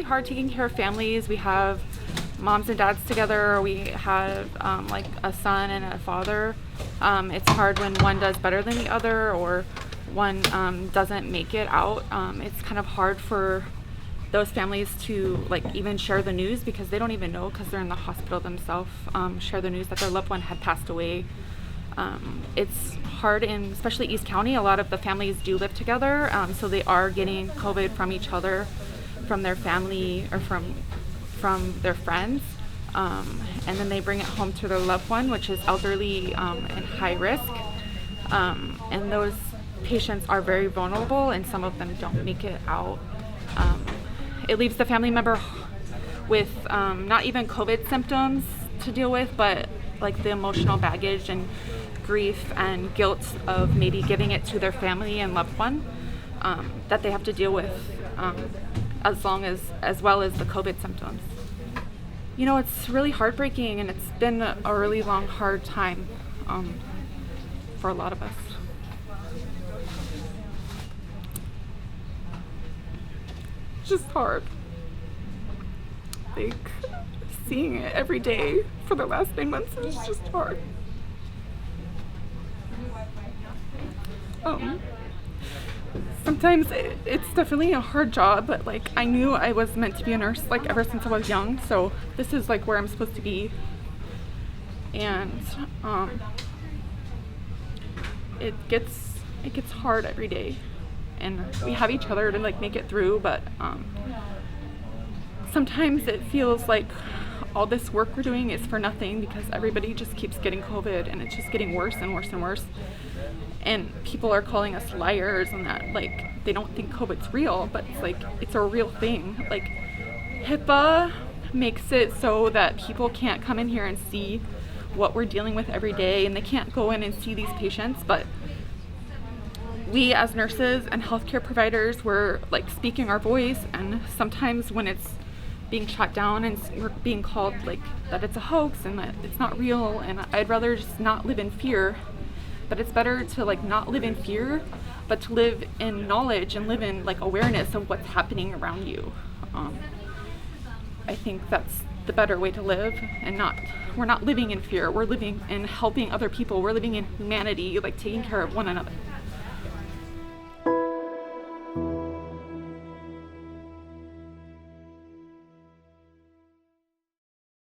hard taking care of families. We have moms and dads together. We have like a son and a father. It's hard when one does better than the other, or one doesn't make it out. It's kind of hard for those families to like even share the news, because they don't even know, because they're in the hospital themselves, share the news that their loved one had passed away. It's hard in especially East County. A lot of the families do live together, so they are getting COVID from each other, from their family, or from their friends, and then they bring it home to their loved one, which is elderly and high risk, and those patients are very vulnerable, and some of them don't make it out. It leaves the family member with not even COVID symptoms to deal with, but like the emotional baggage and grief and guilt of maybe giving it to their family and loved one that they have to deal with, as well as the COVID symptoms. You know, it's really heartbreaking, and it's been a really long, hard time for a lot of us. It's just hard. Like, seeing it every day for the last 9 months is just hard. Sometimes it's definitely a hard job, but like I knew I was meant to be a nurse like ever since I was young, so this is like where I'm supposed to be. And it gets hard every day, and we have each other to like make it through, but sometimes it feels like all this work we're doing is for nothing, because everybody just keeps getting COVID, and it's just getting worse and worse and worse. And people are calling us liars, and that like they don't think COVID's real, but it's like it's a real thing. Like HIPAA makes it so that people can't come in here and see what we're dealing with every day, and they can't go in and see these patients, but we as nurses and healthcare providers, we're like speaking our voice, and sometimes when it's being shot down and we're being called like that it's a hoax and that it's not real, and I'd rather just not live in fear. But it's better to like not live in fear, but to live in knowledge and live in like awareness of what's happening around you. I think that's the better way to live, and we're not living in fear. We're living in helping other people. We're living in humanity, like taking care of one another.